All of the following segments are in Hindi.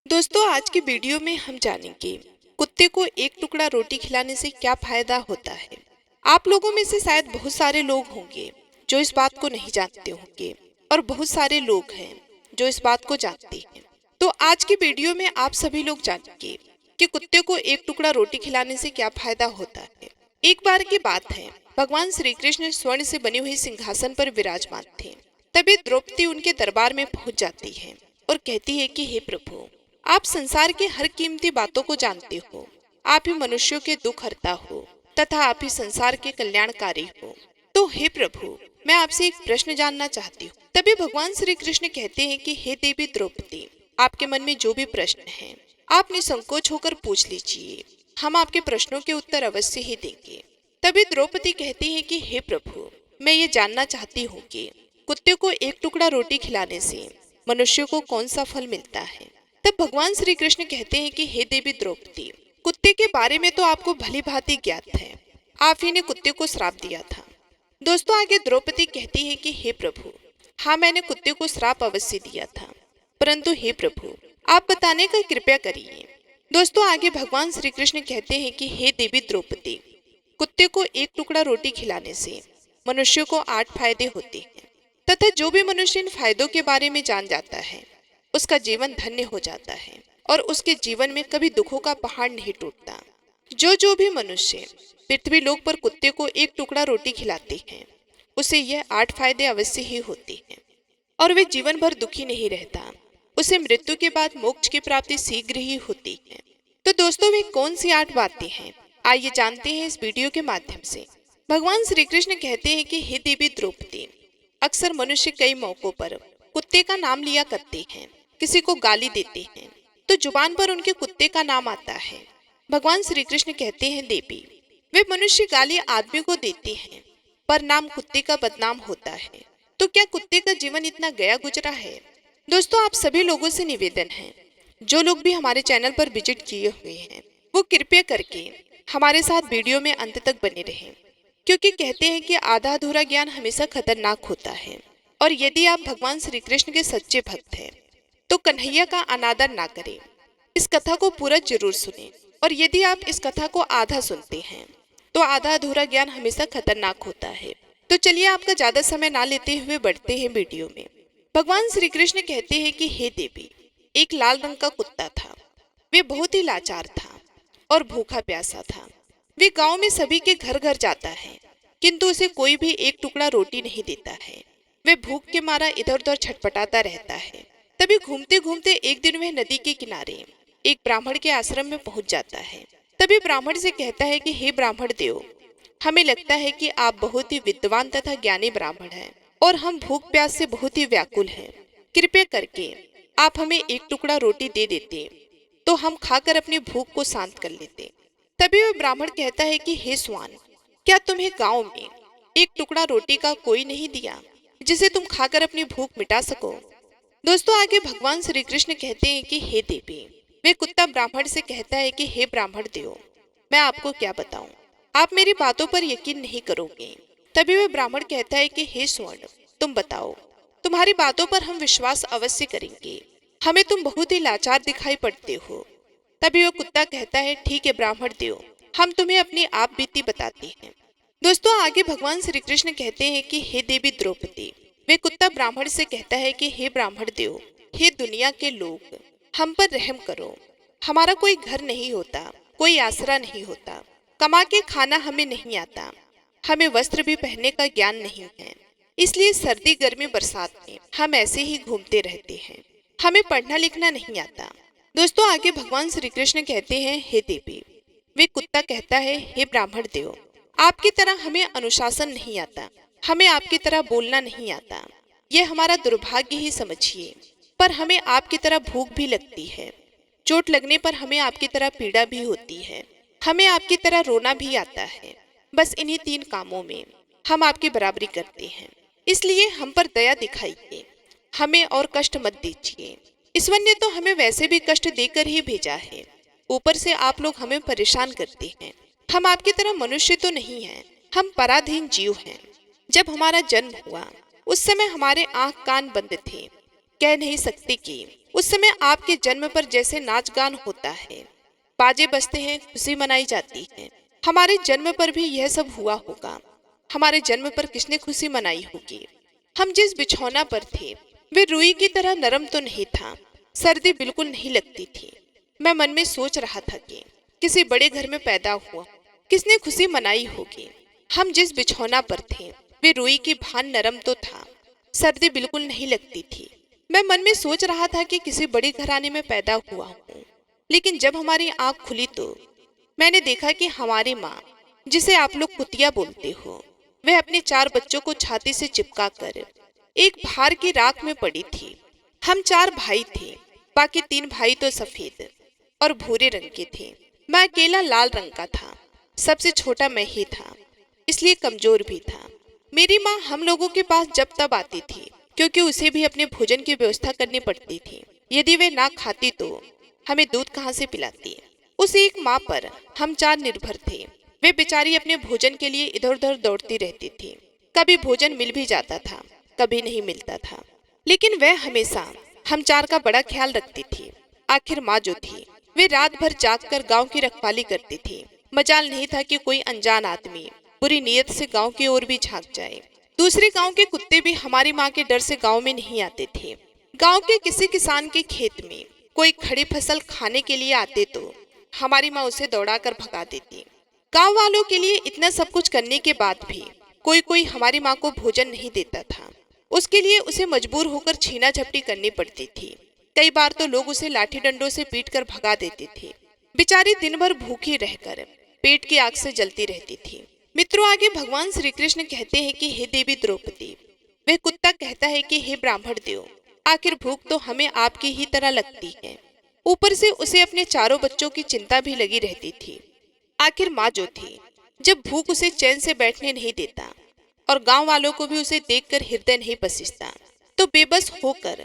दोस्तों, आज की वीडियो में हम जानेंगे कुत्ते को एक टुकड़ा रोटी खिलाने से क्या फायदा होता है। आप लोगों में से शायद बहुत सारे लोग होंगे जो इस बात को नहीं जानते होंगे और बहुत सारे लोग हैं जो इस बात को जानते हैं। तो आज की वीडियो में आप सभी लोग जानेंगे कि कुत्ते को एक टुकड़ा रोटी खिलाने से क्या फायदा होता है। एक बार की बात है, भगवान श्री कृष्ण स्वर्ण से बनी हुई सिंहासन पर विराजमान थे। तभी द्रौपदी उनके दरबार में पहुंच जाती है और कहती है कि हे प्रभु, आप संसार के हर कीमती बातों को जानते हो। आप ही मनुष्यों के दुख हरता हो तथा आप ही संसार के कल्याणकारी हो। तो हे प्रभु, मैं आपसे एक प्रश्न जानना चाहती हूँ। तभी भगवान श्री कृष्ण कहते हैं कि हे देवी द्रौपदी, आपके मन में जो भी प्रश्न है आप निसंकोच होकर पूछ लीजिए। हम आपके प्रश्नों के उत्तर अवश्य ही देंगे। तभी द्रौपदी कहती है कि हे प्रभु, मैं ये जानना चाहती हूँ कि कुत्ते को एक टुकड़ा रोटी खिलाने से मनुष्य को कौन सा फल मिलता है। तब भगवान श्री कृष्ण कहते हैं कि हे देवी द्रौपदी, कुत्ते के बारे में तो आपको भली भांति ज्ञात है। आप ही ने कुत्ते को श्राप दिया था। दोस्तों, आगे द्रौपदी कहती है कि हे प्रभु, हाँ, मैंने कुत्ते को श्राप अवश्य दिया था, परंतु हे प्रभु, आप बताने का कृपया करिए। दोस्तों, आगे भगवान श्री कृष्ण कहते हैं कि हे देवी द्रौपदी, कुत्ते को एक टुकड़ा रोटी खिलाने से मनुष्य को 8 फायदे होते हैं तथा जो भी मनुष्य इन फायदों के बारे में जान जाता है उसका जीवन धन्य हो जाता है और उसके जीवन में कभी दुखों का पहाड़ नहीं टूटता। जो भी मनुष्य पृथ्वी लोक पर कुत्ते को एक टुकड़ा रोटी खिलाते हैं उसे यह 8 फायदे अवश्य ही होते हैं और वे जीवन भर दुखी नहीं रहता। उसे मृत्यु के बाद मोक्ष की प्राप्ति शीघ्र ही होती है। तो दोस्तों, वे कौन सी 8 बातें हैं, आइए जानते हैं इस वीडियो के माध्यम से। भगवान श्री कृष्ण कहते हैं कि हे देवी द्रौपदी, अक्सर मनुष्य कई मौकों पर कुत्ते का नाम लिया करते हैं, किसी को गाली देते हैं तो जुबान पर उनके कुत्ते का नाम आता है। भगवान श्री कृष्ण कहते हैं देवी, वे मनुष्य गाली आदमी को देते हैं पर नाम कुत्ते का बदनाम होता है। तो क्या कुत्ते का जीवन इतना गया गुजरा है। दोस्तों, आप सभी लोगों से निवेदन है, जो लोग भी हमारे चैनल पर विजिट किए हुए हैं वो कृपया करके हमारे साथ वीडियो में अंत तक बने रहें, क्योंकि कहते हैं कि आधा अधूरा ज्ञान हमेशा खतरनाक होता है। और यदि आप भगवान श्री कृष्ण के सच्चे भक्त हैं तो कन्हैया का अनादर ना करें। इस कथा को पूरा जरूर सुनें, और यदि आप इस कथा को आधा सुनते हैं तो आधा अधूरा ज्ञान हमेशा खतरनाक होता है। तो चलिए, आपका ज्यादा समय ना लेते हुए बढ़ते हैं वीडियो में। भगवान श्री कृष्ण कहते हैं कि हे देवी, एक लाल रंग का कुत्ता था। वे बहुत ही लाचार था और भूखा प्यासा था। वे गांव में सभी के घर घर जाता है, किंतु उसे कोई भी एक टुकड़ा रोटी नहीं देता है। वे भूख के मारा इधर उधर छटपटाता रहता है। तभी घूमते घूमते एक दिन वह नदी के किनारे एक ब्राह्मण के आश्रम में पहुंच जाता है। तभी ब्राह्मण से कहता है कि हे ब्राह्मण देव, हमें लगता है कि आप बहुत ही विद्वान तथा ज्ञानी ब्राह्मण हैं और हम भूख प्यास से बहुत ही व्याकुल हैं। कृपया करके आप हमें एक टुकड़ा रोटी दे देते तो हम खाकर अपनी भूख को शांत कर लेते। तभी वह ब्राह्मण कहता है कि हे स्वान, क्या तुम्हें गांव में एक टुकड़ा रोटी का कोई नहीं दिया जिसे तुम खाकर अपनी भूख मिटा सको। दोस्तों, आगे भगवान श्री कृष्ण कहते हैं कि हे देवी, वे कुत्ता ब्राह्मण से कहता है कि हे ब्राह्मण देव, मैं आपको क्या बताऊं, आप मेरी बातों पर यकीन नहीं करोगे। तभी वह ब्राह्मण कहता है कि हे स्वर्ण, तुम बताओ, तुम्हारी बातों पर हम विश्वास अवश्य करेंगे। हमें तुम बहुत ही लाचार दिखाई पड़ते हो। तभी वह कुत्ता कहता है, ठीक है ब्राह्मण देव, हम तुम्हें अपनी आप बीती बताते हैं। दोस्तों, आगे भगवान श्री कृष्ण कहते हैं कि हे देवी द्रौपदी, वे कुत्ता ब्राह्मण से कहता है कि हे ब्राह्मण देव, हे दुनिया के लोग, हम पर रहम करो। हमारा कोई घर नहीं होता, कोई आसरा नहीं होता, कमा के खाना हमें नहीं आता, हमें वस्त्र भी पहनने का ज्ञान नहीं है, इसलिए सर्दी गर्मी बरसात में हम ऐसे ही घूमते रहते हैं। हमें पढ़ना लिखना नहीं आता। दोस्तों, आगे भगवान श्री कृष्ण कहते हैं, हे देवी, वे कुत्ता कहता है, हे ब्राह्मण देव, आपकी तरह हमें अनुशासन नहीं आता, हमें आपकी तरह बोलना नहीं आता, यह हमारा दुर्भाग्य ही समझिए। पर हमें आपकी तरह भूख भी लगती है, चोट लगने पर हमें आपकी तरह पीड़ा भी होती है, हमें आपकी तरह रोना भी आता है। बस इन्हीं 3 कामों में हम आपकी बराबरी करते हैं, इसलिए हम पर दया दिखाइए, हमें और कष्ट मत दीजिए। ईश्वर ने तो हमें वैसे भी कष्ट देकर ही भेजा है, ऊपर से आप लोग हमें परेशान करते हैं। हम आपकी तरह मनुष्य तो नहीं हैं, हम पराधीन जीव हैं। जब हमारा जन्म हुआ उस समय हमारे आंख कान बंद थे, कह नहीं सकते कि उस समय आपके जन्म पर जैसे नाच गान होता है, बाजे बजते हैं, खुशी मनाई जाती है, हमारे जन्म पर भी यह सब हुआ होगा। हमारे जन्म पर किसने खुशी मनाई होगी? हम जिस बिछौना पर थे वे रुई की तरह नरम तो नहीं था, सर्दी बिल्कुल नहीं लगती थी। मैं मन में सोच रहा था कि किसी बड़े घर में पैदा हुआ, किसने खुशी मनाई होगी। हम जिस बिछौना पर थे वे रुई की भान नरम तो था, सर्दी बिल्कुल नहीं लगती थी। मैं मन में सोच रहा था कि किसी बड़े घराने में पैदा हुआ हूँ। लेकिन जब हमारी आंख खुली तो मैंने देखा कि हमारी माँ, जिसे आप लोग कुतिया बोलते हो, वह अपने 4 बच्चों को छाती से चिपका कर एक भार की राख में पड़ी थी। हम 4 भाई थे, बाकी 3 भाई तो सफेद और भूरे रंग के थे। मैं अकेला लाल रंग का था। सबसे छोटा मैं ही था, इसलिए कमजोर भी था। मेरी माँ हम लोगों के पास जब तब आती थी, क्योंकि उसे भी अपने भोजन की व्यवस्था करनी पड़ती थी। यदि वे ना खाती तो हमें दूध कहाँ से पिलाती। उस एक माँ पर हम 4 निर्भर थे। वे बेचारी अपने भोजन के लिए इधर उधर दौड़ती रहती थी। कभी भोजन मिल भी जाता था, कभी नहीं मिलता था, लेकिन वह हमेशा हम 4 का बड़ा ख्याल रखती थी। आखिर माँ जो थी वे रात भर जागकर गांव की रखवाली करती थी। मजाल नहीं था कि कोई अनजान आदमी बुरी नीयत से गांव की ओर भी झांक जाए। दूसरे गांव के कुत्ते भी हमारी माँ के डर से गांव में नहीं आते थे। गांव के किसी किसान के खेत में कोई खड़ी फसल खाने के लिए आते तो हमारी माँ उसे दौड़ाकर भगा देती। गांव वालों के लिए इतना सब कुछ करने के बाद भी कोई कोई हमारी माँ को भोजन नहीं देता था। उसके लिए उसे मजबूर होकर छीना झपटी करनी पड़ती थी। कई बार तो लोग उसे लाठी डंडों से पीटकर भगा देते थे। बेचारी दिन भर भूखी रहकर पेट की आग से जलती रहती थी। मित्रों, आगे भगवान श्री कृष्ण कहते हैं कि हे देवी द्रौपदी। वह कुत्ता कहता है कि हे ब्राह्मण देव, आखिर भूख तो हमें आपकी ही तरह लगती है। ऊपर से उसे अपने 4 बच्चों की चिंता भी लगी रहती थी। आखिर माँ जो थी, जब भूख उसे चैन से बैठने नहीं देता और गांव वालों को भी उसे देखकर हृदय नहीं पसीजता, तो बेबस होकर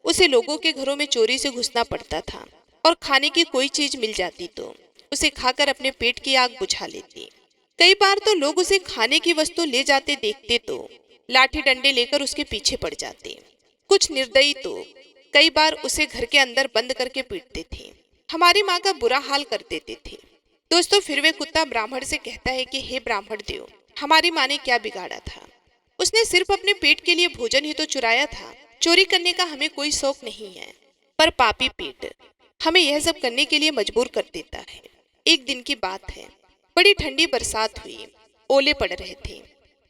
उसे लोगों के घरों में चोरी से घुसना पड़ता था। और खाने की कोई चीज मिल जाती तो उसे खाकर अपने पेट की आग बुझा लेती। कई बार तो लोग उसे खाने की वस्तु ले जाते देखते तो लाठी डंडे लेकर उसके पीछे पड़ जाते। कुछ निर्दयी तो कई बार उसे घर के अंदर बंद करके पीटते थे। हमारी माँ का बुरा हाल कर देते थे। दोस्तों, फिर वे कुत्ता ब्राह्मण से कहता है कि हे ब्राह्मण देव, हमारी माँ ने क्या बिगाड़ा था? उसने सिर्फ अपने पेट के लिए भोजन ही तो चुराया था। चोरी करने का हमें कोई शौक नहीं है, पर पापी पेट हमें यह सब करने के लिए मजबूर कर देता है। एक दिन की बात है, बड़ी ठंडी बरसात हुई, ओले पड़ रहे थे,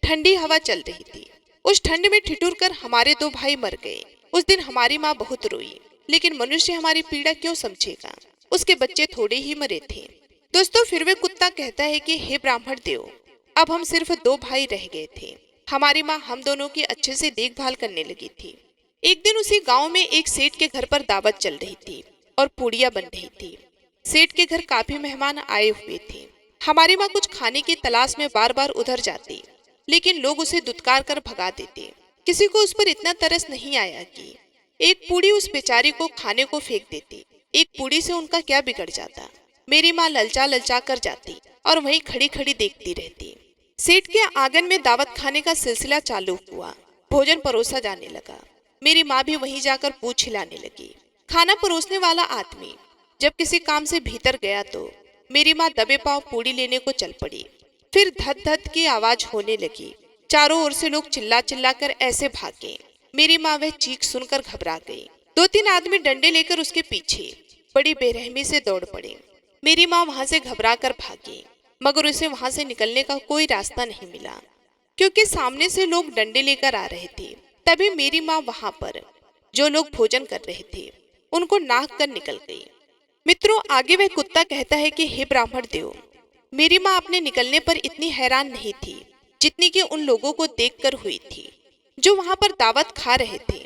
ठंडी हवा चल रही थी। उस ठंड में ठिठुर कर हमारे 2 भाई मर गए। उस दिन हमारी माँ बहुत रोई, लेकिन मनुष्य हमारी पीड़ा क्यों समझेगा? उसके बच्चे थोड़े ही मरे थे। दोस्तों, फिर वे कुत्ता कहता है कि हे ब्राह्मण देव, अब हम सिर्फ 2 भाई रह गए थे। हमारी माँ हम दोनों की अच्छे से देखभाल करने लगी थी। एक दिन उसी गांव में एक सेठ के घर पर दावत चल रही थी और पूड़ियाँ बन रही थी। सेठ के घर काफी मेहमान आए हुए थे। हमारी माँ कुछ खाने की तलाश में बार बार उधर जाती, लेकिन लोग उसे दुत्कार कर भगा देते। किसी को उस पर इतना तरस नहीं आया कि एक पूड़ी उस बेचारी को खाने को फेंक देती। एक पूड़ी से उनका क्या बिगड़ जाता? मेरी माँ ललचा ललचा कर जाती और वहीं खड़ी खड़ी देखती रहती। सेठ के आंगन में दावत खाने का सिलसिला चालू हुआ। भोजन परोसा जाने लगा। मेरी माँ भी वहीं जाकर पूछ हिलाने लगी। खाना परोसने वाला आदमी जब किसी काम से भीतर गया तो मेरी माँ दबे पांव पूड़ी लेने को चल पड़ी। फिर धद धद की आवाज होने लगी। चारों ओर से लोग चिल्ला चिल्ला कर ऐसे भागे। मेरी माँ वह चीख सुनकर घबरा गई। 2-3 आदमी डंडे लेकर उसके पीछे बड़ी बेरहमी से दौड़ पड़े। मेरी माँ वहां से घबरा कर भागी, मगर उसे वहां से निकलने का कोई रास्ता नहीं मिला, क्योंकि सामने से लोग डंडे लेकर आ रहे थे। तभी मेरी माँ वहां पर जो लोग भोजन कर रहे थे उनको नाक कर निकल गई। मित्रों, आगे वह कुत्ता कहता है कि हे ब्राह्मण देव, मेरी माँ अपने निकलने पर इतनी हैरान नहीं थी जितनी कि उन लोगों को देखकर हुई थी जो वहां पर दावत खा रहे थे।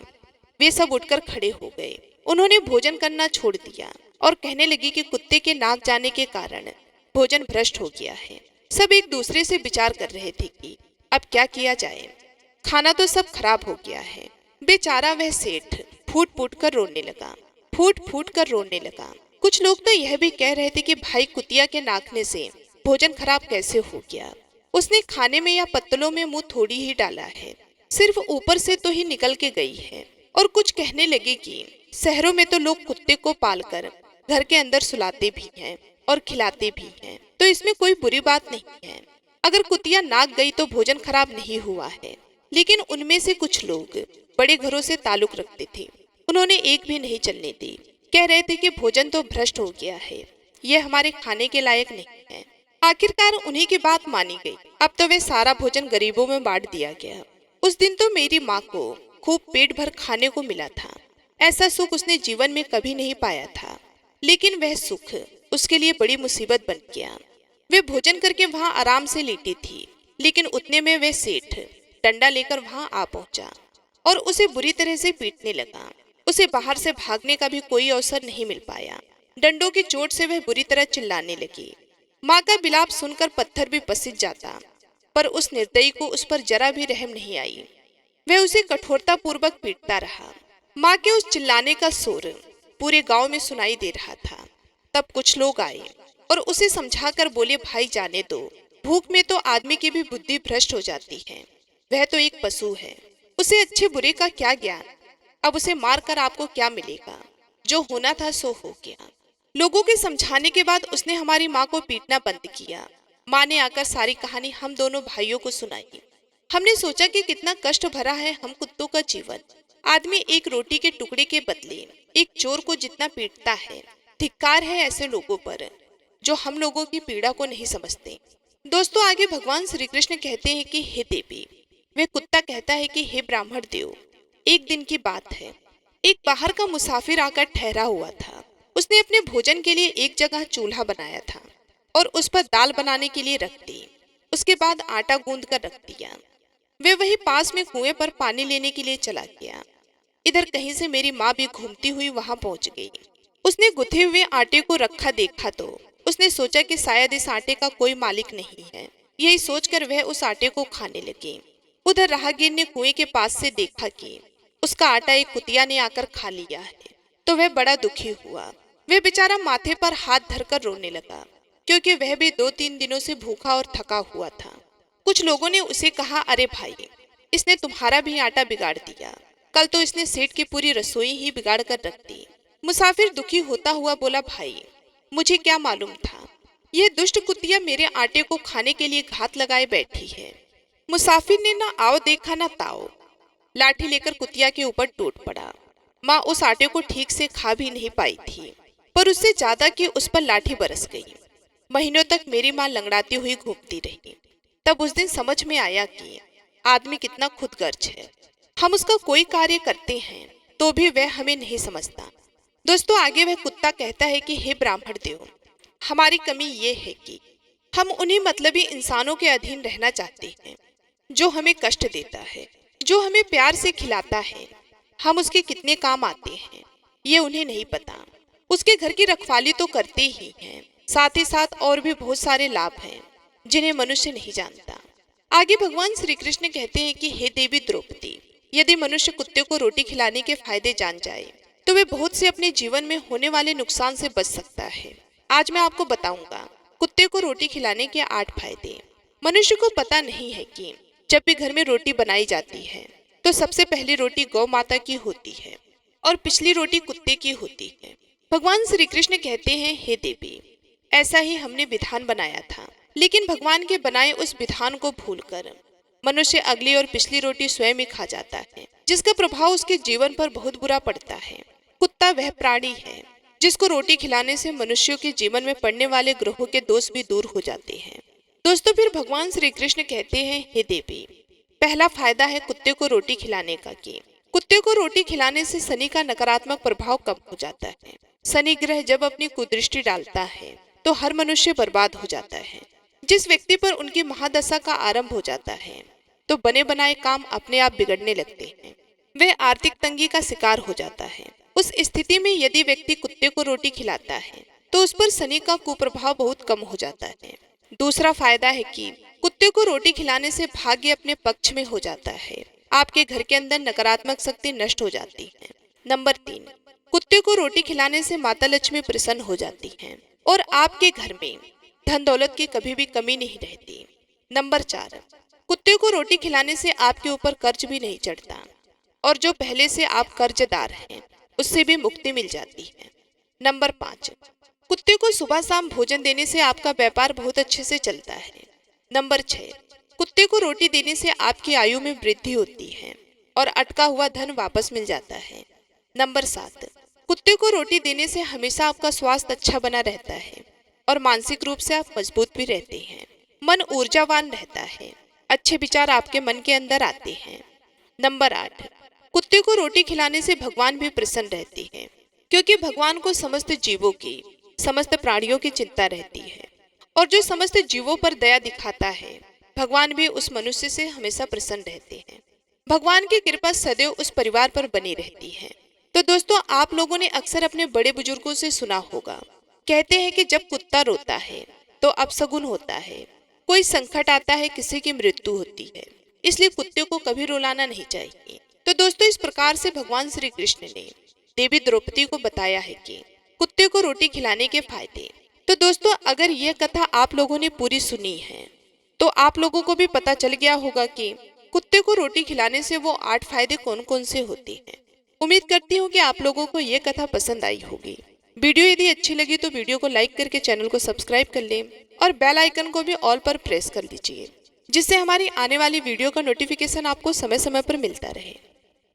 वे सब उठकर खड़े हो गए। उन्होंने भोजन करना छोड़ दिया और कहने लगी कि कुत्ते के नाक जाने के कारण भोजन भ्रष्ट हो गया है। सब एक दूसरे से विचार कर रहे थे कि अब क्या किया जाए। खाना तो सब खराब हो गया है। बेचारा वह सेठ फूट फूट कर रोने लगा, फूट फूट कर रोने लगा। कुछ लोग तो यह भी कह रहे थे कि भाई कुतिया के नाकने से भोजन खराब कैसे हो गया? उसने खाने में या पत्तलों में मुंह थोड़ी ही डाला है, सिर्फ ऊपर से तो ही निकल के गई है। और कुछ कहने लगी कि शहरों में तो लोग कुत्ते को पालकर घर के अंदर सुलाते भी हैं और खिलाते भी हैं, तो इसमें कोई बुरी बात नहीं है। अगर कुतिया नाक गई तो भोजन खराब नहीं हुआ है। लेकिन उनमें से कुछ लोग बड़े घरों से ताल्लुक रखते थे, उन्होंने एक भी नहीं चलने दी। कह रहे थे कि भोजन तो भ्रष्ट हो गया है, यह हमारे खाने के लायक नहीं है। आखिरकार उन्हीं की बात मानी गई। अब तो वे सारा भोजन गरीबों में बांट दिया गया। उस दिन तो मेरी माँ को खूब पेट भर खाने को मिला था। ऐसा सुख उसने जीवन में कभी नहीं पाया था। लेकिन वह सुख उसके लिए बड़ी मुसीबत बन गया। वे भोजन करके वहां आराम से लेटी थी, लेकिन उतने में वह सेठ डंडा लेकर वहां आ पहुंचा और उसे बुरी तरह से पीटने लगा। उसे बाहर से भागने का भी कोई अवसर नहीं मिल पाया। डंडों की चोट से वह बुरी तरह चिल्लाने लगी। माँ का बिलाप सुनकर पत्थर भी पसीज जाता, पर उस निर्दयी को उस पर जरा भी रहम नहीं आई। वह उसे कठोरता पूर्वक पीटता रहा। माँ के उस चिल्लाने का शोर पूरे गांव में सुनाई दे रहा था। तब कुछ लोग आए और उसे समझाकर बोले, भाई जाने दो, भूख में तो आदमी की भी बुद्धि भ्रष्ट हो जाती है। वह तो एक पशु है, उसे अच्छे बुरे का क्या ज्ञान। अब उसे मारकर आपको क्या मिलेगा, जो होना था सो हो गया। लोगों के समझाने के बाद उसने हमारी माँ को पीटना बंद किया। माँ ने आकर सारी कहानी हम दोनों भाइयों को सुनाई। हमने सोचा कि कितना कष्ट भरा है हम कुत्तों का जीवन। आदमी एक रोटी के टुकड़े के बदले एक चोर को जितना पीटता है, धिक्कार है ऐसे लोगों पर जो हम लोगों की पीड़ा को नहीं समझते। दोस्तों, आगे भगवान श्री कृष्ण कहते हैं कि हे देवी। वे कुत्ता कहता है कि हे ब्राह्मण देव, एक दिन की बात है, एक बाहर का मुसाफिर आकर ठहरा हुआ था। उसने अपने भोजन के लिए एक जगह चूल्हा बनाया था और उस पर दाल बनाने के लिए रख दी। उसके बाद आटा गूंद कर रख दिया। वे वहीं पास में कुएं पर पानी लेने के लिए चला गया। इधर कहीं से मेरी माँ भी घूमती हुई वहां पहुंच गई। उसने गुथे हुए आटे को रखा देखा तो उसने सोचा कि शायद इस आटे का कोई मालिक नहीं है। यही सोचकर वह उस आटे को खाने लगी। उधर राहगीर ने कुएं के पास से देखा कि उसका आटा एक कुतिया ने आकर खा लिया है, तो वह बड़ा दुखी हुआ। वह बेचारा माथे पर हाथ धरकर रोने लगा, क्योंकि वह भी 2-3 दिनों से भूखा और थका हुआ था। कुछ लोगों ने उसे कहा, अरे भाई, इसने तुम्हारा भी आटा बिगाड़ दिया। कल तो इसने सेठ की पूरी रसोई ही बिगाड़ कर रख दी। मुसाफिर दुखी होता हुआ बोला, भाई मुझे क्या मालूम था, यह दुष्ट कुतिया मेरे आटे को खाने के लिए घात लगाए बैठी है। मुसाफिर ने ना आओ देखा ना ताओ, लाठी लेकर कुतिया के ऊपर टूट पड़ा। माँ उस आटे को ठीक से खा भी नहीं पाई थी, पर उससे ज्यादा कि उस पर लाठी बरस गई। महीनों तक मेरी माँ लंगड़ाती हुई घूमती रही। तब उस दिन समझ में आया कि आदमी कितना खुदगर्ज है। हम उसका कोई कार्य करते हैं तो भी वह हमें नहीं समझता। दोस्तों, आगे वह कुत्ता कहता है कि हे ब्राह्मण देव, हमारी कमी ये है कि हम उन्हीं मतलबी इंसानों के अधीन रहना चाहते हैं जो हमें कष्ट देता है, जो हमें प्यार से खिलाता है। हम उसके कितने काम आते हैं ये उन्हें नहीं पता। उसके घर की रखवाली तो करते ही हैं, साथ ही साथ और भी बहुत सारे लाभ हैं जिन्हें मनुष्य नहीं जानता। आगे भगवान श्री कृष्ण कहते हैं कि हे देवी द्रौपदी, यदि मनुष्य कुत्ते को रोटी खिलाने के फायदे जान जाए तो वे बहुत से अपने जीवन में होने वाले नुकसान से बच सकता है। आज मैं आपको बताऊंगा कुत्ते को रोटी खिलाने के 8 फायदे। मनुष्य को पता नहीं है कि जब भी घर में रोटी बनाई जाती है तो सबसे पहली रोटी गौ माता की होती है और पिछली रोटी कुत्ते की होती है। भगवान श्री कृष्ण कहते हैं, हे देवी, ऐसा ही हमने विधान बनाया था, लेकिन भगवान के बनाए उस विधान को भूलकर मनुष्य अगली और पिछली रोटी स्वयं ही खा जाता है, जिसका प्रभाव उसके जीवन पर बहुत बुरा पड़ता है। कुत्ता वह प्राणी है जिसको रोटी खिलाने से मनुष्यों के जीवन में पड़ने वाले ग्रहों के दोष भी दूर हो जाते हैं। दोस्तों, फिर भगवान श्री कृष्ण कहते हैं, हे देवी, पहला फायदा है कुत्ते को रोटी खिलाने का कि कुत्ते को रोटी खिलाने से शनि का नकारात्मक प्रभाव कम हो जाता है। शनि ग्रह जब अपनी कुदृष्टि डालता है तो हर मनुष्य बर्बाद हो जाता है। जिस व्यक्ति पर उनकी महादशा का आरंभ हो जाता है तो बने बनाए काम अपने आप बिगड़ने लगते हैं। वह आर्थिक तंगी का शिकार हो जाता है। उस स्थिति में यदि व्यक्ति कुत्ते को रोटी खिलाता है तो उस पर शनि का कुप्रभाव बहुत कम हो जाता है। दूसरा फायदा है कि कुत्ते को रोटी खिलाने से भाग्य अपने पक्ष में हो जाता है। आपके घर के अंदर नकारात्मक शक्ति नष्ट हो जाती है। नंबर 3, कुत्ते को रोटी खिलाने से माता लक्ष्मी प्रसन्न हो जाती है और आपके घर में धन दौलत की कभी भी कमी नहीं रहती। नंबर 4, कुत्ते को रोटी खिलाने से आपके ऊपर कर्ज भी नहीं चढ़ता। और जो पहले से आप कर्जदार हैं उससे भी मुक्ति मिल जाती है। नंबर 5, कुत्ते को सुबह शाम भोजन देने से आपका व्यापार बहुत अच्छे से चलता है। नंबर 6, कुत्ते को रोटी देने से आपकी आयु में वृद्धि होती है और अटका हुआ धन वापस मिल जाता है। नंबर 7, कुत्ते को रोटी देने से हमेशा आपका स्वास्थ्य अच्छा बना रहता है और मानसिक रूप से आप मजबूत भी रहते हैं। मन ऊर्जावान रहता है, अच्छे विचार आपके मन के अंदर आते हैं। नंबर 8, कुत्ते को रोटी खिलाने से भगवान भी प्रसन्न रहते हैं, क्योंकि भगवान को समस्त जीवों की, समस्त प्राणियों की चिंता रहती है और जो समस्त जीवों पर दया दिखाता है भगवान भी उस मनुष्य से हमेशा प्रसन्न रहते हैं। भगवान की कृपा सदैव उस परिवार पर बनी रहती है। तो दोस्तों, आप लोगों ने अक्सर अपने बड़े बुजुर्गों से सुना होगा, कहते हैं कि जब कुत्ता रोता है तो अपशगुन होता है, कोई संकट आता है, किसी की मृत्यु होती है, इसलिए कुत्ते को कभी रुलाना नहीं चाहिए। तो दोस्तों, इस प्रकार से भगवान श्री कृष्ण ने देवी द्रौपदी को बताया है कि कुत्ते को रोटी खिलाने के फायदे। तो दोस्तों, अगर यह कथा आप लोगों ने पूरी सुनी है तो आप लोगों को भी पता चल गया होगा कि कुत्ते को रोटी खिलाने से वो 8 फायदे कौन कौन से होते हैं। उम्मीद करती हूँ कि आप लोगों को ये कथा पसंद आई होगी। वीडियो यदि अच्छी लगी तो वीडियो को लाइक करके चैनल को सब्सक्राइब कर लें और बेल आइकन को भी ऑल पर प्रेस कर लीजिए, जिससे हमारी आने वाली वीडियो का नोटिफिकेशन आपको समय समय पर मिलता रहे।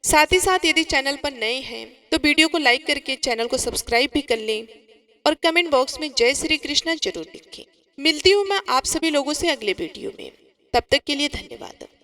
साथ ही साथ यदि चैनल पर नए हैं तो वीडियो को लाइक करके चैनल को सब्सक्राइब भी कर लें और कमेंट बॉक्स में जय श्री कृष्ण जरूर लिखें। मिलती हूँ मैं आप सभी लोगों से अगले वीडियो में। तब तक के लिए धन्यवाद।